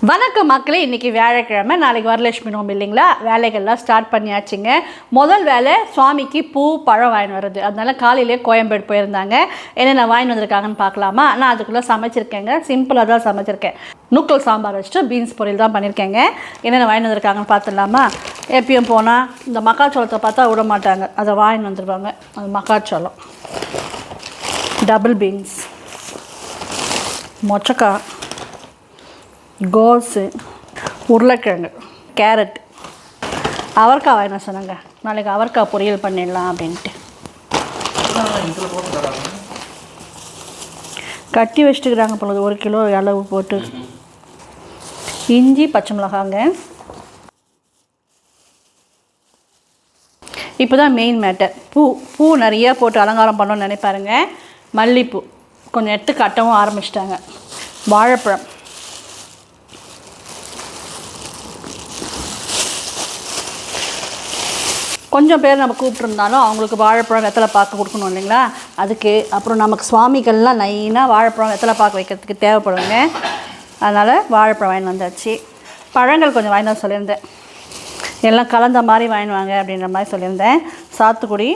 வணக்கம் மக்களே, இன்றைக்கி வியாழக்கிழமை, நாளைக்கு வரலட்சுமி நோம்பு இல்லைங்களா? வேலைகள்லாம் ஸ்டார்ட் பண்ணியாச்சுங்க. முதல் வேலை சுவாமிக்கு பூ பழம் வாங்கிட்டு வருது. அதனால காலையிலே கோயம்பேடு போயிருந்தாங்க. என்னென்ன வாங்கிட்டு வந்திருக்காங்கன்னு பார்க்கலாமா? நான் அதுக்குள்ளே சமைச்சிருக்கேங்க. சிம்பிளாக தான் சமைச்சிருக்கேன். நூக்கல் சாம்பார் வச்சுட்டு பீன்ஸ் பொரியல் தான் பண்ணியிருக்கேங்க. என்னென்ன வாங்கிட்டு வந்திருக்காங்கன்னு பார்த்துடலாமா? எப்பயும் போனால் இந்த மக்காச்சோளத்தை பார்த்தா விட மாட்டாங்க, அதை வாங்கிட்டு வந்துடுவாங்க. அது மக்காச்சோளம், டபுள் பீன்ஸ், மொச்சக்காய், கோஸு, உருளைக்கிழங்கு, கேரட், அவரைக்காய் வாங்கின சொன்னாங்க. நாளைக்கு அவரைக்காய் பொரியல் பண்ணிடலாம் அப்படின்ட்டு கட்டி வச்சுட்டுக்கிறாங்க பொழுது. 1 கிலோ அளவு போட்டு. இஞ்சி, பச்சை மிளகாங்க. இப்போ தான் மெயின் மேட்டர். பூ நிறையா போட்டு அலங்காரம் பண்ணணும்னு நினைப்பாருங்க. மல்லிப்பூ கொஞ்சம் எடுத்து கட்டவும் ஆரம்பிச்சிட்டாங்க. வாழைப்பழம், கொஞ்சம் பேர் நம்ம கூப்பிட்ருந்தாலும் அவங்களுக்கு வாழைப்பழம் வெத்தலை பாக்கு கொடுக்கணும் இல்லைங்களா? அதுக்கு அப்புறம் நமக்கு சுவாமிகள்லாம் நைனாக வாழைப்பழம் வெத்தலை பாக்கு வைக்கிறதுக்கு தேவைப்படுங்க. அதனால் வாழைப்பழம் வாங்கிட்டு வந்தாச்சு. பழங்கள் கொஞ்சம் வாங்கிட்டு சொல்லியிருந்தேன். எல்லாம் கலந்த மாதிரி வாங்கிடுவாங்க அப்படின்ற மாதிரி சொல்லியிருந்தேன். சாத்துக்குடி,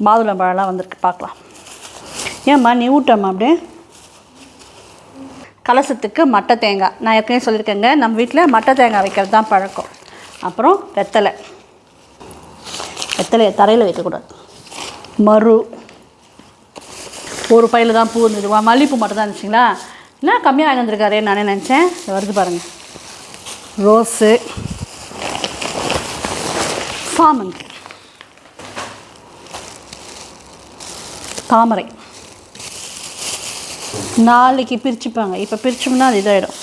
மாதுளம்பழம்லாம் வந்திருக்கு, பார்க்கலாம். ஏம்மா நீ ஊட்டம்மா அப்படியே. கலசத்துக்கு மட்டை தேங்காய், நான் ஏற்கனவே சொல்லியிருக்கேங்க, நம்ம வீட்டில் மட்டை தேங்காய் வைக்கிறது தான் பழக்கம். அப்புறம் வெத்தலையை தரையில் வைக்கக்கூடாது. மரு, ஒரு பையில் தான் பூ இருந்தது. மல்லிப்பூ மட்டும் தான் இருந்துச்சுங்களா? என்ன கம்மியாக வாங்கி வந்திருக்காரே நானே நினச்சேன். வருது பாருங்கள். ரோஸு, சாமந்தி, தாமரை. நாளைக்கு பிரிச்சுப்பாங்க, இப்போ பிரிச்சோம்னா அது இதாகிடும்.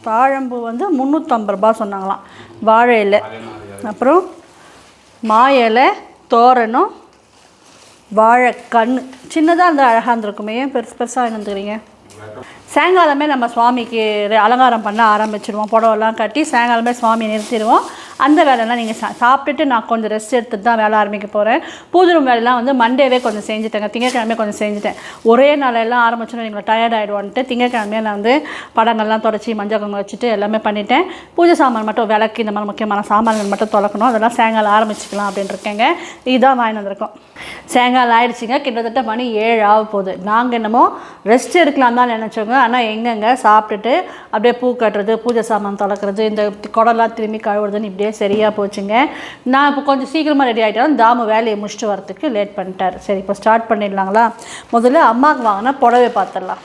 தாழம்பூ வந்து 350 ரூபா சொன்னாங்களாம். வாழை இலை, அப்புறம் மா இலை, தோரணம், வாழைக்கண். சின்னதாக இருந்தால் அழகாக இருந்திருக்குமே, ஏன் பெருசாக இருந்துக்கிறீங்க? சாயங்காலமே நம்ம சுவாமிக்கு அலங்காரம் பண்ண ஆரம்பிச்சிடுவோம். புடவெல்லாம் கட்டி சாயங்காலமே சுவாமியை நிறுத்திடுவோம். அந்த வேலைலாம் நீங்கள் சாப்பிட்டுட்டு நான் கொஞ்சம் ரெஸ்ட் எடுத்துட்டு தான் வேலை ஆரம்பிக்க போகிறேன். பூஜை ரூம் வேலைலாம் வந்து மண்டேவே கொஞ்சம் செஞ்சுட்டேங்க. திங்கக்கிழமையே கொஞ்சம் செஞ்சுட்டேன். ஒரே நாளெல்லாம் ஆரம்பிச்சோன்னா எங்களை டயர்ட் ஆகிடுவோன்ட்டு திங்கக்கிழமையே நான் வந்து படங்கள்லாம் தொடச்சி மஞ்சள் குங்குமம் வச்சுட்டு எல்லாமே பண்ணிட்டேன். பூஜை சாமான் மட்டும் விளக்கு, இந்த மாதிரி முக்கியமான சாமான்கள் மட்டும் தொலைக்கணும். அதெல்லாம் சாயங்காலம் ஆரம்பிச்சிக்கலாம் அப்படின்னு இருக்கேங்க. இதுதான் வாங்கிட்டு வந்திருக்கோம். சாயங்காலம் ஆகிடுச்சிங்க. கிட்டத்தட்ட மணி 7 ஆக போகுது. நாங்கள் என்னமோ ரெஸ்ட் எடுக்கலாம் தான் நினச்சோங்க. ஆனால் எங்கெங்க சாப்பிட்டுட்டு அப்படியே பூ கட்டுறது, பூஜை சாமான் தொலைக்கிறது, இந்த குடம்லாம் திரும்பி கழுவுறதுன்னு இப்படியே சரியாக போச்சுங்க. நான் இப்போ கொஞ்சம் சீக்கிரமாக ரெடி ஆகிட்டாலும் தாமு வேலையை முடிச்சுட்டு வரத்துக்கு லேட் பண்ணிட்டார். சரி, இப்போ ஸ்டார்ட் பண்ணிடலாங்களா? முதல்ல அம்மாவுக்கு வாங்கினா புடவை பார்த்துடலாம்.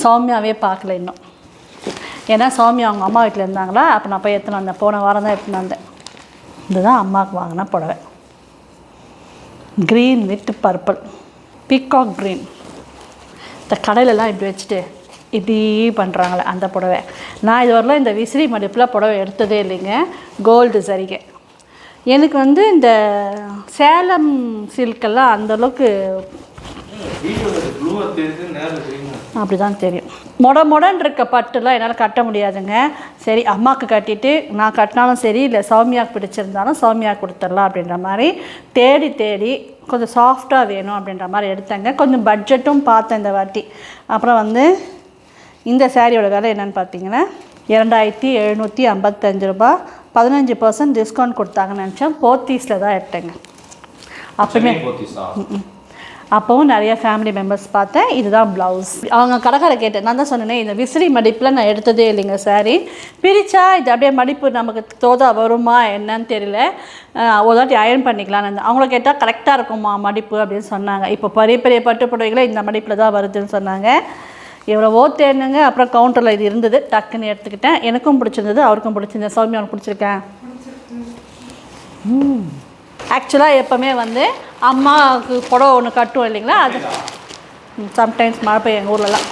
சௌமியாவே பார்க்கல இன்னும். ஏன்னா சௌமியா அவங்க அம்மா வீட்டில் இருந்தாங்களா, அப்போ நான் போய் எடுத்துன்னு வந்தேன். போன வாரம் தான் எடுத்துன்னு வந்தேன். இதுதான் அம்மாவுக்கு வாங்கினா புடவை. Green with purple, peacock green. இந்த கடையிலலாம் இப்படி வச்சுட்டு இப்படி பண்ணுறாங்களே அந்த புடவை. நான் இது வரலாம் இந்த விசிறி மடிப்பில் புடவை எடுத்ததே இல்லைங்க. கோல்டு சரிகை. எனக்கு வந்து இந்த சேலம் சில்கெல்லாம் அந்தளவுக்கு அப்படி தான் தெரியும். மொடன்னு இருக்க பட்டுலாம் என்னால் கட்ட முடியாதுங்க. சரி, அம்மாவுக்கு கட்டிட்டு நான் கட்டினாலும் சரி, இல்லை சௌமியாவுக்கு பிடிச்சிருந்தாலும் சௌமியாவுக்கு கொடுத்துடலாம் அப்படின்ற மாதிரி தேடி கொஞ்சம் சாஃப்டாக வேணும் அப்படின்ற மாதிரி எடுத்தேங்க. கொஞ்சம் பட்ஜெட்டும் பார்த்தேன் இந்த வாட்டி. அப்புறம் வந்து இந்த சாரியோட விலை என்னென்னு பார்த்தீங்கன்னா 2755 ரூபா. 15% டிஸ்கவுண்ட் கொடுத்தாங்கன்னு நினச்சேன். போத்தீஸில் தான் எடுத்தேங்க. அப்போவும் நிறைய ஃபேமிலி மெம்பர்ஸ் பார்த்தேன். இதுதான் ப்ளவுஸ். அவங்க கடைக்கார கேட்டேன். நான் தான் சொன்னேன், இந்த விசிறி மடிப்பில் நான் எடுத்ததே இல்லைங்க சாரி. பிரித்தா இது அப்படியே மடிப்பு நமக்கு தோதா வருமா என்னன்னு தெரியல. ஒரு தாட்டி அயர்ன் பண்ணிக்கலான்னு அவங்கள கேட்டால் கரெக்டாக இருக்குமா மடிப்பு அப்படின்னு சொன்னாங்க. இப்போ பெரிய பட்டு புடவைகளை இந்த மடிப்பில் தான் வருதுன்னு சொன்னாங்க. எவ்வளவோ தேர்னுங்க. அப்புறம் கவுண்டரில் இது இருந்தது, டக்குன்னு எடுத்துக்கிட்டேன். எனக்கும் பிடிச்சிருந்தது, அவருக்கும் பிடிச்சிருந்தேன். சௌமியா அவனுக்கு பிடிச்சிருக்கேன். ஆக்சுவலாக எப்போவுமே வந்து அம்மாவுக்கு புடவை ஒன்று கட்டுவோம் இல்லைங்களா? அது சம்டைம்ஸ் மழை பெய்யும் எங்கள் ஊர்லலாம்.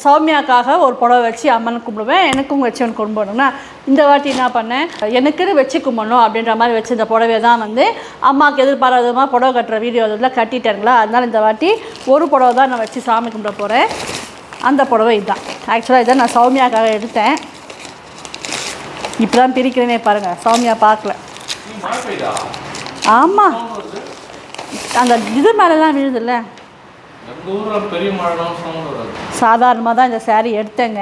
சௌமியாக்காக ஒரு புடவை வச்சு அம்மனை கும்பிடுவேன். எனக்கும் வச்சு ஒன்று கும்பிடணும்னா இந்த வாட்டி என்ன பண்ணேன், எனக்குன்னு வச்சு கும்பிடணும் அப்படின்ற மாதிரி வச்சு இந்த புடவையை தான் வந்து அம்மாவுக்கு எதிர்பாராதமாக புடவை கட்டுற வீடியோ இதெல்லாம் கட்டிட்டாங்களா. அதனால் இந்த வாட்டி ஒரு புடவை தான் நான் வச்சு சாமி கும்பிட போகிறேன். அந்த புடவை இதுதான். ஆக்சுவலாக இதை நான் சௌமியாக்காக எடுத்தேன். இப்போ தான் பிரிக்கிறேனே பாருங்கள். சௌமியா பார்க்கல. ஆமாம், அந்த இது மேலெலாம் விழுதுல்ல. சாதாரணமாக தான் இந்த சாரீ எடுத்தேங்க.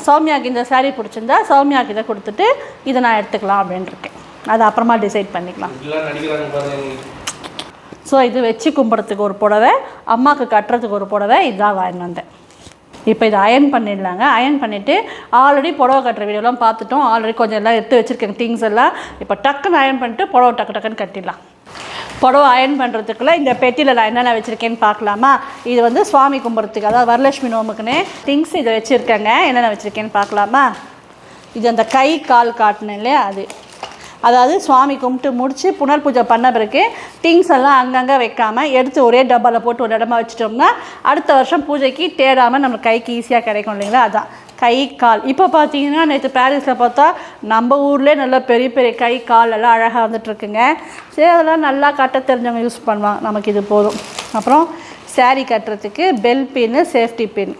சௌமியாவுக்கு இந்த சாரீ பிடிச்சிருந்தா சௌமியாவுக்கு இதை கொடுத்துட்டு இதை நான் எடுத்துக்கலாம் அப்படின்னு இருக்கேன். அது அப்புறமா டிசைட் பண்ணிக்கலாம். ஸோ இது வச்சு கும்பிட்றதுக்கு ஒரு புடவை, அம்மாவுக்கு கட்டுறதுக்கு ஒரு புடவை, இதுதான் வாங்கிட்டு வந்தேன். இப்போ இதை அயர்ன் பண்ணிடலாங்க. அயர்ன் பண்ணிவிட்டு ஆல்ரெடி புடவை கட்டுற வீடியோலாம் பார்த்துட்டோம். ஆல்ரெடி கொஞ்சம் எல்லாம் எடுத்து வச்சுருக்கேங்க திங்ஸ் எல்லாம். இப்போ டக்குன்னு அயர்ன் பண்ணிட்டு புடவை டக்குன்னு கட்டிடலாம். புடவை அயர்ன் பண்ணுறதுக்குள்ளே இந்த பெட்டியில் நான் என்னென்ன வச்சுருக்கேன்னு பார்க்கலாமா? இது வந்து சுவாமி கும்பிட்றதுக்கு, அதாவது வரலட்சுமி நோமுக்குன்னு திங்ஸ் இதை வச்சுருக்கேங்க. என்னென்ன வச்சுருக்கேன்னு பார்க்கலாமா? இது அந்த கை கால் காட்டினேன் இல்லையா, அதாவது சுவாமி கும்பிட்டு முடித்து புனர் பூஜை பண்ண பிறகு திங்ஸ் எல்லாம் அங்கங்கே வைக்காமல் எடுத்து ஒரே டப்பாவில் போட்டு ஒரு இடமா வச்சிட்டோம்னா அடுத்த வருஷம் பூஜைக்கு தேடாமல் நம்ம கைக்கு ஈஸியாக கிடைக்கும் இல்லைங்களா? அதான் கை கால். இப்போ பார்த்தீங்கன்னா நேற்று பாரிஸில் பார்த்தா நம்ம ஊர்லேயே நல்லா பெரிய பெரிய கை கால் எல்லாம் அழகாக வந்துட்டுருக்குங்க. சரி, அதெல்லாம் நல்லா கட்ட தெரிஞ்சவங்க யூஸ் பண்ணுவாங்க. நமக்கு இது போதும். அப்புறம் சாரீ கட்டுறதுக்கு பெல் பின்னு, சேஃப்டி பின்,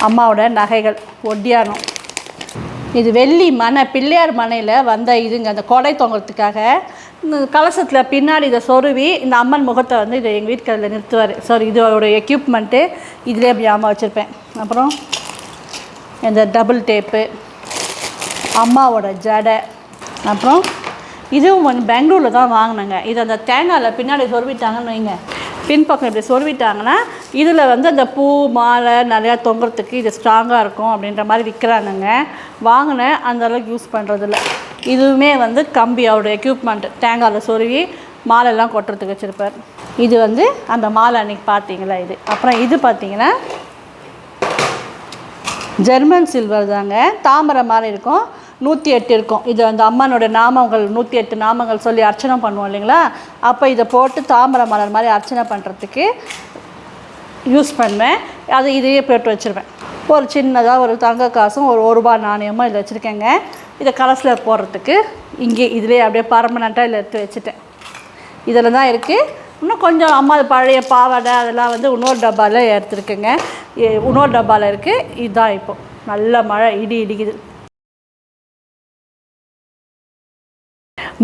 அம்மாவோட நகைகள், ஒட்டியானம். இது வெள்ளி மனை, பிள்ளையார் மனையில் வந்த இதுங்க. அந்த கொடை தொங்குறதுக்காக கலசத்தில் பின்னாடி இதை சொருவி இந்த அம்மன் முகத்தை வந்து இதை எங்கள் வீட்டுக்கு நிறுத்துவார். சார் இதோட எக்யூப்மெண்ட்டு இதிலே அப்படி அம்மா வச்சுருப்பேன். அப்புறம் இந்த டபுள் டேப்பு, அம்மாவோட ஜடை. அப்புறம் இதுவும் வந்து பெங்களூரில் தான் வாங்கினேங்க. இது அந்த தேங்காயில் பின்னாடி சொருவிட்டாங்கன்னு வைங்க, பின்பக்கம் இப்படி சொருவிட்டாங்கன்னா இதில் வந்து அந்த பூ மாலை நிறையா தொங்குறதுக்கு இது ஸ்ட்ராங்காக இருக்கும் அப்படின்ற மாதிரி விற்கிறானுங்க. வாங்கினேன், அந்தளவுக்கு யூஸ் பண்ணுறதில்ல. இதுவுமே வந்து கம்பியோட எக்யூப்மெண்ட், தேங்காயில் சொருவி மாலையெல்லாம் கொட்டுறதுக்கு வச்சுருப்பார். இது வந்து அந்த மாலை அன்றைக்கி பார்த்தீங்களா இது. அப்புறம் இது பார்த்தீங்கன்னா ஜெர்மன் சில்வர் தாங்க, தாமரை மாதிரி இருக்கும், 108 இருக்கும். இது அந்த அம்மனோட நாமங்கள் 108 நாமங்கள் சொல்லி அர்ச்சனை பண்ணுவோம் இல்லைங்களா? அப்போ இதை போட்டு தாமரை மலர் மாதிரி அர்ச்சனை பண்ணுறதுக்கு யூஸ் பண்ணுவேன். அது இதையே போட்டு வச்சுருவேன். ஒரு சின்னதாக ஒரு தங்க காசும் ஒரு ரூபா நாணயமும் இதில் வச்சுருக்கேங்க. இதை கலசில் போடுறதுக்கு இங்கே இதிலே அப்படியே பர்மனெண்ட்டாக இதில் எடுத்து வச்சுட்டேன். இதில் தான் இருக்குது. இன்னும் கொஞ்சம் அம்மா பழைய பாவாடை அதெல்லாம் வந்து இன்னொரு டப்பாவில் எடுத்துருக்குங்க. இன்னொரு டப்பாவில் இருக்குது. இதுதான் இப்போது நல்ல மழை இடி இடிக்குது.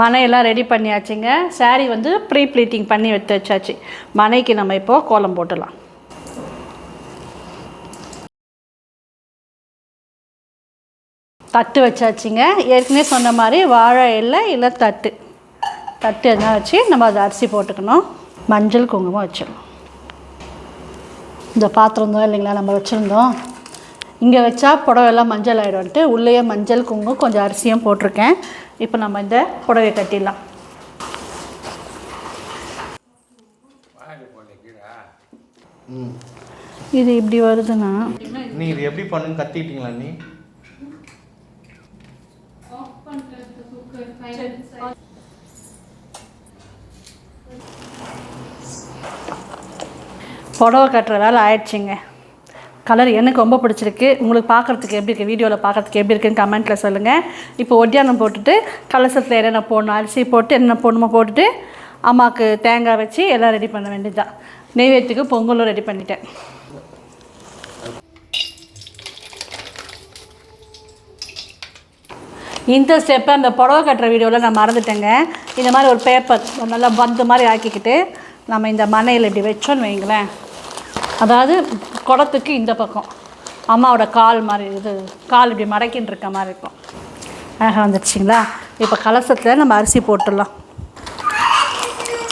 மனையெல்லாம் ரெடி பண்ணியாச்சுங்க. சாரீ வந்து ப்ரீ ப்ளீட்டிங் பண்ணி எடுத்து வச்சாச்சு. மனைக்கு நம்ம இப்போது கோலம் போட்டுடலாம். தட்டு வச்சாச்சுங்க. ஏற்கனவே சொன்ன மாதிரி வாழை இலை இல்லை தட்டு எதனா வச்சு நம்ம அதை அரிசி போட்டுக்கணும். மஞ்சள் குங்குமம் வச்சிடணும். இந்த பாத்திரம் தான் இல்லைங்களா நம்ம வச்சுருந்தோம், இங்கே வச்சா புடவையெல்லாம் மஞ்சள் ஆகிடும்ட்டு உள்ளேயே மஞ்சள் குங்குமம் கொஞ்சம் அரிசியும் போட்டிருக்கேன். இப்போ நம்ம இந்த புடவையை கட்டிடலாம். இது இப்படி வருதுன்னா நீ இது எப்படி பண்ணுன்னு கத்திட்டீங்களா? நீ புடவை கட்டுற வேலை ஆயிடுச்சுங்க. கலர் எனக்கு ரொம்ப பிடிச்சிருக்கு. உங்களுக்கு பார்க்குறதுக்கு எப்படி இருக்குது, வீடியோவில் பார்க்குறதுக்கு எப்படி இருக்குன்னு கமெண்ட்டில் சொல்லுங்கள். இப்போ ஒட்டியானம் போட்டுட்டு கலசத்தில் என்னென்ன போடணும், அரிசி போட்டு என்னென்ன போடணுமோ போட்டுட்டு அம்மாவுக்கு தேங்காய் வச்சு எல்லாம் ரெடி பண்ண வேண்டியதுதான். நெய்வேத்தியத்துக்கு பொங்கலும் ரெடி பண்ணிட்டேன். இந்த ஸ்டெப்பை அந்த புடவை கட்டுற வீடியோவில் நான் மறந்துட்டேங்க. இந்த மாதிரி ஒரு பேப்பர் நல்லா பந்து மாதிரி ஆக்கிக்கிட்டு நம்ம இந்த மனையில் இப்படி வச்சோன்னு வைங்களேன், அதாவது குடத்துக்கு இந்த பக்கம் அம்மாவோட கால் மாதிரி இது கால் இப்படி மடக்கின்னு இருக்க மாதிரி இருக்கும். அழகாக வந்துடுச்சிங்களா? இப்போ கலசத்தில் நம்ம அரிசி போட்டுடலாம்.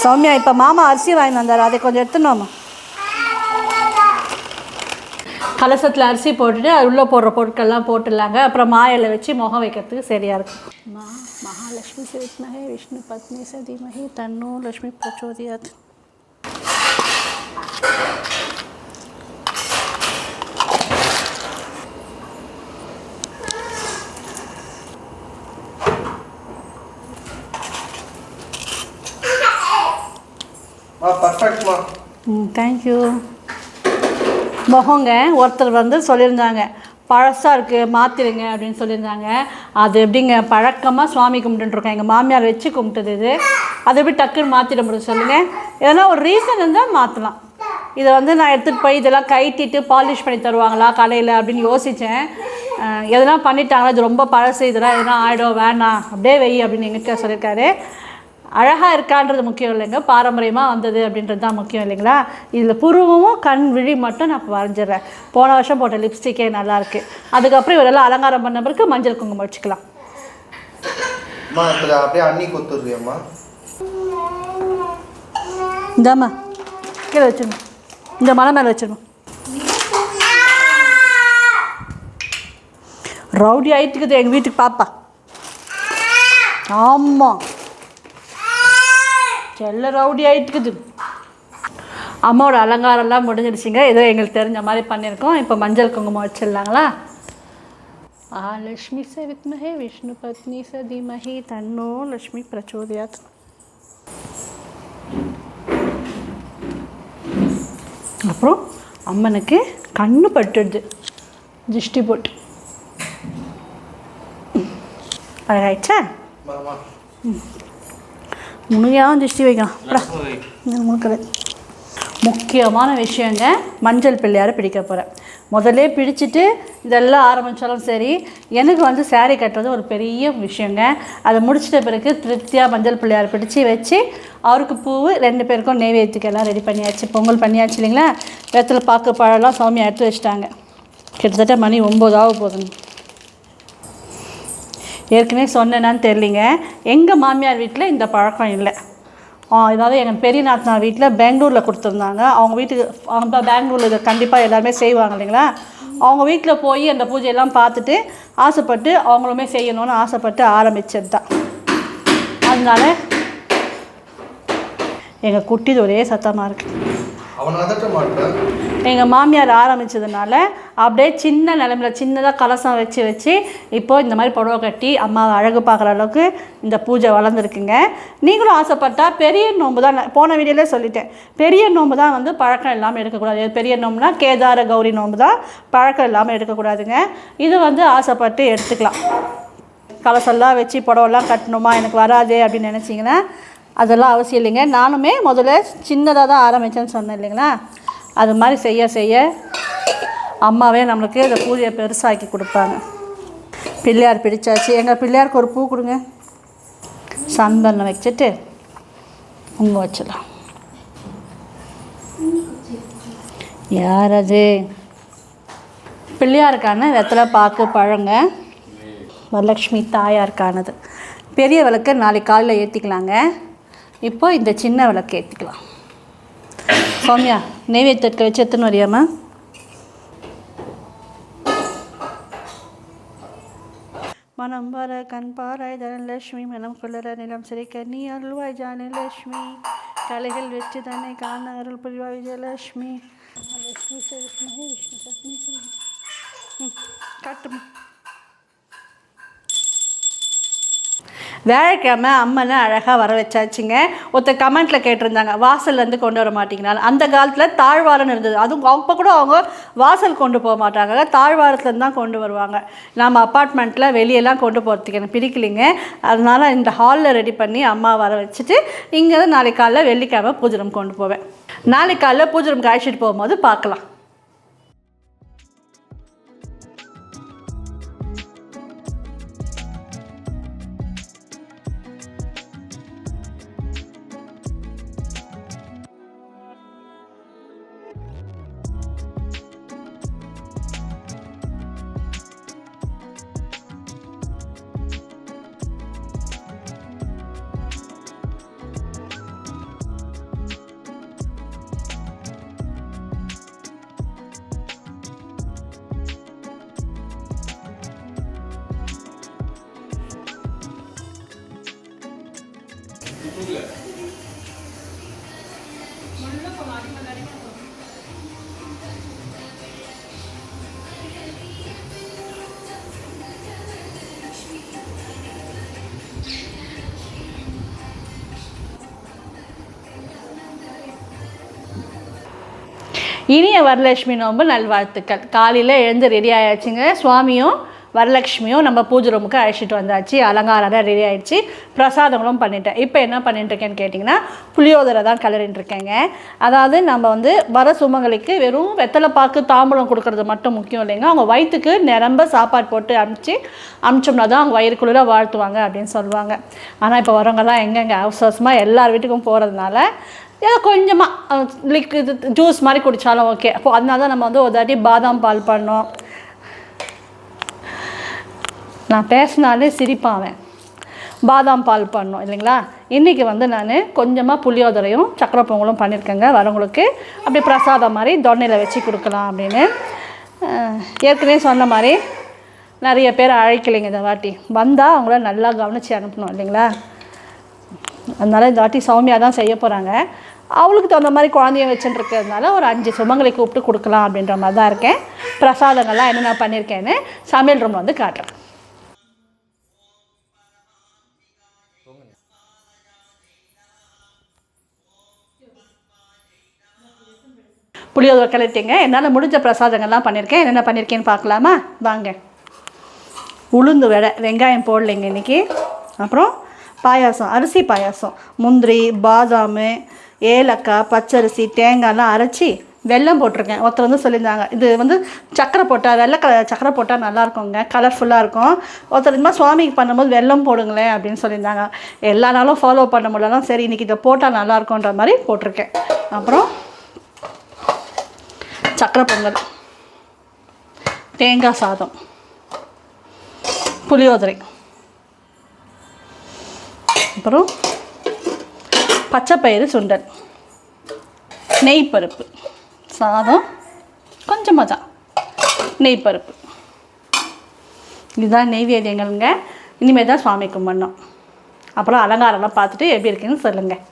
சௌமியா, இப்போ மாமா அரிசி வாங்கி வந்தார், அதை கொஞ்சம் எடுத்துனோமா? கலசத்தில் அரிசி போட்டுட்டு அது உள்ளே போடுற பொருட்கள்லாம் போட்டுடலாங்க. அப்புறம் மாயில வச்சு முகம் வைக்கிறதுக்கு சரியாக இருக்கும். மகாலட்சுமி வித்மஹே விஷ்ணு பத்னி தீமஹி தன்னோ லக்ஷ்மி பிரச்சோதயாத். பர்ஃபெக்ட்மா. தேங்க்யூ. முகங்க ஒருத்தர் வந்து சொல்லியிருந்தாங்க, பழசாக இருக்குது மாற்றிடுங்க அப்படின்னு சொல்லியிருந்தாங்க. அது எப்படிங்க, பழக்கமாக சுவாமி கும்பிட்டுருக்கேன். எங்கள் மாமியார் வச்சு கும்பிட்டது இது. அதை எப்படி டக்குன்னு மாற்றிட முடியும் சொல்லுங்கள்? எதனா ஒரு ரீசன் இருந்தால் மாற்றலாம். இதை வந்து நான் எடுத்துகிட்டு போய் இதெல்லாம் கைட்டிட்டு பாலிஷ் பண்ணி தருவாங்களா கடையில் அப்படின்னு யோசித்தேன். எதனா பண்ணிட்டாங்களா, இது ரொம்ப பழசு, இதெல்லாம் எதனா ஆகிடும், வேணாம் அப்படியே வெய் அப்படின்னு எங்கிட்ட சொல்லியிருக்காரு. அழகாக இருக்கான்றது முக்கியம் இல்லைங்க, பாரம்பரியமாக வந்தது அப்படின்றது தான் முக்கியம் இல்லைங்களா. இதில் புருவமும் கண் விழி மட்டும் நான் வரைஞ்சிடுறேன். போன வருஷம் போட்ட லிப்ஸ்டிக்கே நல்லாயிருக்கு. அதுக்கப்புறம் இவரெல்லாம் அலங்காரம் பண்ண பிறகு மஞ்சள் குங்குமம் வச்சுக்கலாம். அப்படியே அண்ணி கொத்துறியம்மா. இந்தாம்மா கீழே வச்சிடணும், இந்த மலை மேலே வச்சிடணும். ரவுடி ஆகிட்டுக்குது எங்கள் வீட்டுக்கு பாப்பா. ஆமாம், செல்ல ரவுடி ஆகிட்டுக்குது. அம்மாவோட அலங்காரம்லாம் முடிஞ்சிடுச்சிங்க. ஏதோ எங்களுக்கு தெரிஞ்ச மாதிரி பண்ணியிருக்கோம். இப்போ மஞ்சள் குங்குமம் வச்சிடலாங்களா. லக்ஷ்மி ச வித்மஹே விஷ்ணு பத்னி ச தீமஹி தன்னோ லக்ஷ்மி பிரச்சோதயாத். அப்புறம் அம்மனுக்கு கண்ணு பட்டுடுது, திருஷ்டி போட்டு அழகாயிடுச்சா. முழுமையாக திருஷ்டி வைக்கலாம். முழுக்கவே முக்கியமான விஷயங்க, மஞ்சள் பிள்ளையாரை பிடிக்க போகிறேன். முதல்ல பிடிச்சிட்டு இதெல்லாம் ஆரம்பித்தாலும் சரி, எனக்கு வந்து சேரீ கட்டுறது ஒரு பெரிய விஷயங்க. அதை முடிச்சிட்ட பிறகு திருப்தியாக மஞ்சள் பிள்ளையாரை பிடிச்சி வச்சு அவருக்கு பூவு 2 பேருக்கும் நெய்வேத்திக்கு எல்லாம் ரெடி பண்ணியாச்சு. பொங்கல் பண்ணியாச்சு இல்லைங்களா. வெத்தலை பாக்கு பழம்லாம் சாமியை எடுத்து வச்சுட்டாங்க. கிட்டத்தட்ட மணி 9 ஆக போகுதுங்க. ஏற்கனவே சொன்னேன்னான்னு தெரியலிங்க, எங்கள் மாமியார் வீட்டில் இந்த பழக்கம் இல்லை. ஏதாவது எங்கள் பெரிய நாத்தனார் வீட்டில் பெங்களூரில் கொடுத்துருந்தாங்க. அவங்க வீட்டுக்கு அவங்க பெங்களூரில் இதை கண்டிப்பாக எல்லாருமே செய்வாங்க இல்லைங்களா. அவங்க வீட்டில் போய் அந்த பூஜையெல்லாம் பார்த்துட்டு ஆசைப்பட்டு அவங்களுமே செய்யணும்னு ஆசைப்பட்டு ஆரம்பித்தது தான். அதனால எங்கள் குட்டி ஒரே சத்தமாக இருக்குது. எங்கள் மாமியார் ஆரம்பித்ததுனால அப்படியே சின்ன நிலமையில் சின்னதாக கலசம் வச்சு இப்போது இந்த மாதிரி புடவை கட்டி அம்மாவை அழகு பார்க்குற அளவுக்கு இந்த பூஜை வளர்ந்துருக்குங்க. நீங்களும் ஆசைப்பட்டால் பெரிய நோன்பு தான், போன வீடியோவில் சொல்லிட்டேன், பெரிய நோன்பு தான் வந்து பழக்கம் இல்லாமல் எடுக்கக்கூடாது. பெரிய நோம்புனா கேதார கௌரி நோன்பு தான், பழக்கம் இல்லாமல் எடுக்கக்கூடாதுங்க. இது வந்து ஆசைப்பட்டு எடுத்துக்கலாம். கலசெல்லாம் வச்சு புடவெல்லாம் கட்டணுமா எனக்கு வராது அப்படின்னு நினச்சிங்கன்னா அதெல்லாம் அவசியம் இல்லைங்க. நானுமே முதல்ல சின்னதாக தான் ஆரம்பித்தேன்னு சொன்னேன் இல்லைங்களா. அது மாதிரி செய்ய அம்மாவே நம்மளுக்கு இந்த பூஜையை பெருசாக்கி கொடுப்பாங்க. பிள்ளையார் பிடிச்சாச்சு. எங்கள் பிள்ளையாருக்கு ஒரு பூ கொடுங்க. சந்தனம் வச்சுட்டு உங்க வச்சிடலாம். யார் அது? பிள்ளையாருக்கான வெத்தலை பாக்கு பழங்க, வரலட்சுமி தாயாருக்கானது. பெரிய விளக்கு நாளைக்கு காலையில் ஏற்றிக்கலாங்க. இப்போ இந்த சின்ன விளக்கு ஏற்றிக்கலாம். சௌமியா நெய்வேத்தியத்தை வச்சு எடுத்துன்னு வரியாம்மா. மனம் வர கண் பாராய் தனலட்சுமி, மனம் குளர நிலம் சிறைக்க நீ அருள்வாய் ஜானலட்சுமி, கலைகள் வெற்றி தன்னை காண அருள் புரிவாய் விஜயலட்சுமி. லட்சுமி விஷ்ணு பத்னி காட்டுமா. வேலைக்கிழமை அம்மனை அழகாக வர வச்சாச்சுங்க. ஒருத்தர் கமெண்ட்டில் கேட்டிருந்தாங்க வாசல்லேருந்து கொண்டு வர மாட்டிங்கனாலும். அந்த காலத்தில் தாழ்வாரன்னு இருந்தது. அதுவும் அப்போ கூட அவங்க வாசல் கொண்டு போக மாட்டாங்க, தாழ்வாரத்துலேருந்து தான் கொண்டு வருவாங்க. நம்ம அப்பார்ட்மெண்ட்டில் வெளியெல்லாம் கொண்டு போகிறதுக்கு எனக்கு பிடிக்கலைங்க. அதனால் இந்த ஹாலில் ரெடி பண்ணி அம்மா வர வச்சுட்டு இங்கே நாளைக்கு காலையில் வெள்ளிக்கிழமை பூஜை ரூம் கொண்டு போவேன். நாளைக்கு காலையில் பூஜை ரூமுக்கு அழைச்சிட்டு போகும்போது பார்க்கலாம். இனிய வரலட்சுமி நோன்பு நல்வாழ்த்துக்கள். காலையில் எழுந்து ரெடி ஆயாச்சுங்க. சுவாமியும் வரலட்சுமியும் நம்ம பூஜை ரூமுக்கு அழைச்சிட்டு வந்தாச்சு. அலங்காரம் ரெடி ஆகிடுச்சு. பிரசாதங்களும் பண்ணிட்டேன். இப்போ என்ன பண்ணிட்டுருக்கேன்னு கேட்டிங்கன்னா புளியோதரை தான் கிளறிட்டுருக்கேங்க. அதாவது நம்ம வந்து வர சுமங்கலிக்கு வெறும் வெத்தலை பாக்கு தாம்பூலம் கொடுக்கறது மட்டும் முக்கியம் இல்லைங்க. அவங்க வயிற்றுக்கு நிரம்ப சாப்பாடு போட்டு அமிச்சோம்னா தான் அவங்க வயிறுக்குள்ளே வாழ்த்துவாங்க அப்படின்னு சொல்லுவாங்க. ஆனால் இப்போ வரவங்கெல்லாம் எங்கெங்க அவசரமாக எல்லார் வீட்டுக்கும் போகிறதுனால ஏதோ கொஞ்சமாக லிக்விட் ஜூஸ் மாதிரி குடித்தாலும் ஓகே. அப்போது அதனால தான் நம்ம வந்து ஒரு தாட்டி பாதாம் பால் பண்ணோம். நான் பேசினாலே சிரிப்பாவேன். பாதாம் பால் பண்ணோம் இல்லைங்களா. இன்றைக்கி வந்து நான் கொஞ்சமாக புளியோதரையும் சக்கரை பொங்கலும் பண்ணியிருக்கேங்க. வரவங்களுக்கு அப்படி பிரசாதம் மாதிரி தொன்னையில் வச்சு கொடுக்கலாம் அப்படின்னு. ஏற்கனவே சொன்ன மாதிரி நிறைய பேர் அழைக்கலைங்க இந்த வாட்டி. வந்தால் அவங்கள நல்லா கவனித்து அனுப்பணும் இல்லைங்களா. அதனால் இந்த வாட்டி சௌமியா தான் செய்ய போகிறாங்க. அவளுக்கு தகுந்த மாதிரி குழந்தைய வச்சுட்டுருக்கிறதுனால ஒரு 5 சுமங்களை கூப்பிட்டு கொடுக்கலாம் அப்படின்ற மாதிரி தான் இருக்கேன். பிரசாதங்கள்லாம் என்னென்ன பண்ணியிருக்கேன்னு சமையல் ரூம் வந்து காட்டுறேன். புளியோதரை கிளறிட்டீங்க. என்னால் முடிஞ்ச பிரசாதங்கள்லாம் பண்ணியிருக்கேன். என்னென்ன பண்ணியிருக்கேன்னு பார்க்கலாமா வாங்க. உளுந்து வடை, வெங்காயம் போடலைங்க இன்றைக்கி. அப்புறம் பாயாசம், அரிசி பாயாசம், முந்திரி, பாதாம், ஏலக்காய், பச்சரிசி, தேங்காய்லாம் அரைச்சி வெல்லம் போட்டிருக்கேன். ஒருத்தர் வந்து சொல்லியிருந்தாங்க இது வந்து சக்கரை போட்டால் வெள்ளை கலர் சக்கரை போட்டால் நல்லாயிருக்குங்க, கலர்ஃபுல்லாக இருக்கும். ஒருத்தர் இதுமாதிரி சுவாமிக்கு பண்ணும்போது வெல்லம் போடுங்களேன் அப்படின்னு சொல்லியிருந்தாங்க. எல்லா நாளும் ஃபாலோ பண்ண முடியலாம். சரி இன்றைக்கி இதை போட்டால் நல்லாயிருக்குன்ற மாதிரி போட்டிருக்கேன். அப்புறம் சக்கரை பொங்கல், தேங்காய் சாதம், புளியோதரை, அப்புறம் பச்சைப்பயிறு சுண்டல், நெய் பருப்பு, சாதம் கொஞ்சமாக தான் நெய் பருப்பு. இதுதான் நெய்வேத்தியங்கள்ங்க. இனிமேல் தான் சுவாமி கும்பிடணும். அப்புறம் அலங்காரம்லாம் பார்த்துட்டு எப்படி இருக்குன்னு சொல்லுங்கள்.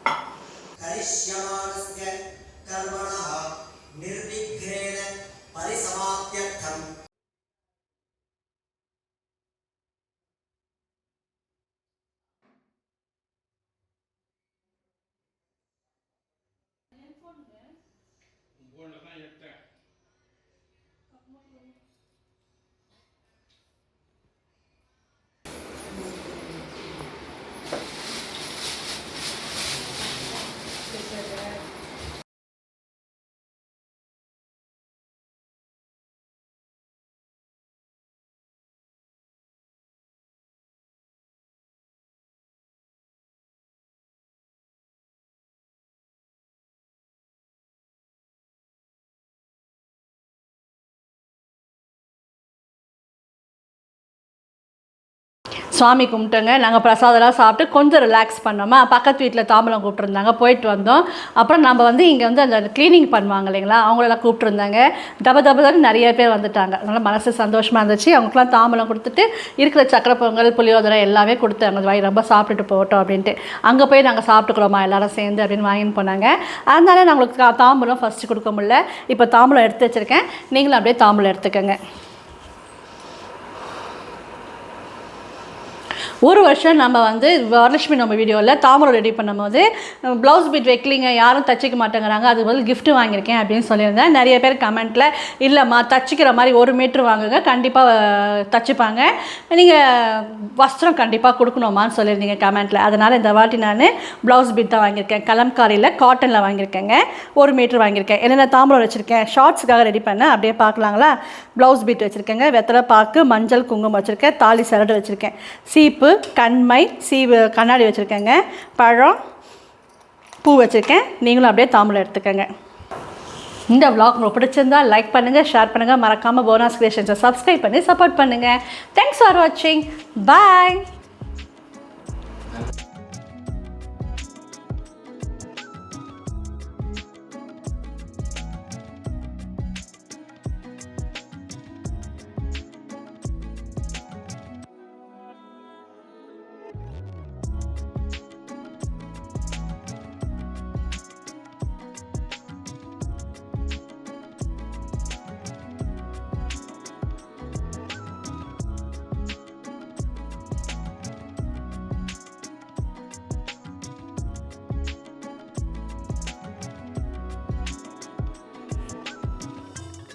சுவாமி கும்பிட்டோங்க. நாங்கள் பிரசாதம்லாம் சாப்பிட்டு கொஞ்சம் ரிலாக்ஸ் பண்ணோமா. பக்கத்து வீட்டில் தாம்பலம் கூப்பிட்ருந்தாங்க, போயிட்டு வந்தோம். அப்புறம் நம்ம வந்து இங்கே வந்து அந்த க்ளீனிங் பண்ணுவாங்க இல்லைங்களா, அவங்களெல்லாம் கூப்பிட்ருந்தாங்க. தபதபதான் நிறைய பேர் வந்துட்டாங்க. அதனால் மனசு சந்தோஷமாக இருந்துச்சு. அவங்களுக்குலாம் தாம்பலம் கொடுத்துட்டு இருக்கிற சக்கரை பொங்கல், புளியோதரை எல்லாமே கொடுத்தாங்க. வாய் ரொம்ப சாப்பிட்டுட்டு போகட்டும் அப்படின்ட்டு. அங்கே போய் நாங்கள் சாப்பிட்டுக்குறோமா எல்லாரும் சேர்ந்து அப்படின்னு வாங்கின்னு போனாங்க. அதனால நாங்களுக்கு தாம்பலம் ஃபஸ்ட்டு கொடுக்க முடியல. இப்போ தாம்பலம் எடுத்து வச்சுருக்கேன். நீங்களும் அப்படியே தாம்பலம் எடுத்துக்கோங்க. ஒரு வருஷம் நம்ம வந்து வரலட்சுமி நம்ம வீடியோவில் தாம்பரம் ரெடி பண்ணும்போது ப்ளவுஸ் பீட் வைக்கலிங்க, யாரும் தச்சிக்க மாட்டேங்கிறாங்க, அதுக்கு பதில் கிஃப்ட் வாங்கியிருக்கேன் அப்படின்னு சொல்லியிருந்தேன். நிறைய பேர் கமெண்ட்டில் இல்லைம்மா தச்சிக்கிற மாதிரி 1 மீட்ரு வாங்குங்க, கண்டிப்பாக தச்சுப்பாங்க, நீங்கள் வஸ்திரம் கண்டிப்பாக கொடுக்கணுமான்னு சொல்லியிருந்தீங்க கமெண்ட்டில். அதனால் இந்த வாட்டி நான் ப்ளவுஸ் பீட் தான் வாங்கியிருக்கேன். கலம்காரியில் காட்டனில் வாங்கியிருக்கேங்க. 1 மீட்ரு வாங்கியிருக்கேன். என்னென்ன தாம்பரம் வச்சுருக்கேன் ஷார்ட்ஸுக்காக ரெடி பண்ணேன், அப்படியே பார்க்கலாங்களா. ப்ளவுஸ் பீட் வச்சுருக்கேங்க, வெத்தலை பாக்கு, மஞ்சள் குங்குமம் வச்சுருக்கேன், தாலி சரடு வச்சுருக்கேன், சீப்பு, கண்மை, கண்ணாடி வச்சுருக்கேங்க, பழம், பூ வச்சுருக்கேன். நீங்களும் அப்படியே தாம்பூலம் எடுத்துக்கோங்க. இந்த vlog உங்களுக்கு பிடிச்சிருந்தால் லைக் பண்ணுங்கள், ஷேர் பண்ணுங்கள், மறக்காமல் போனாஸ் கிரியேஷன்ஸை சப்ஸ்கிரைப் பண்ணி சப்போர்ட் பண்ணுங்கள். தேங்க்ஸ் ஃபார் வாட்சிங். பாய்.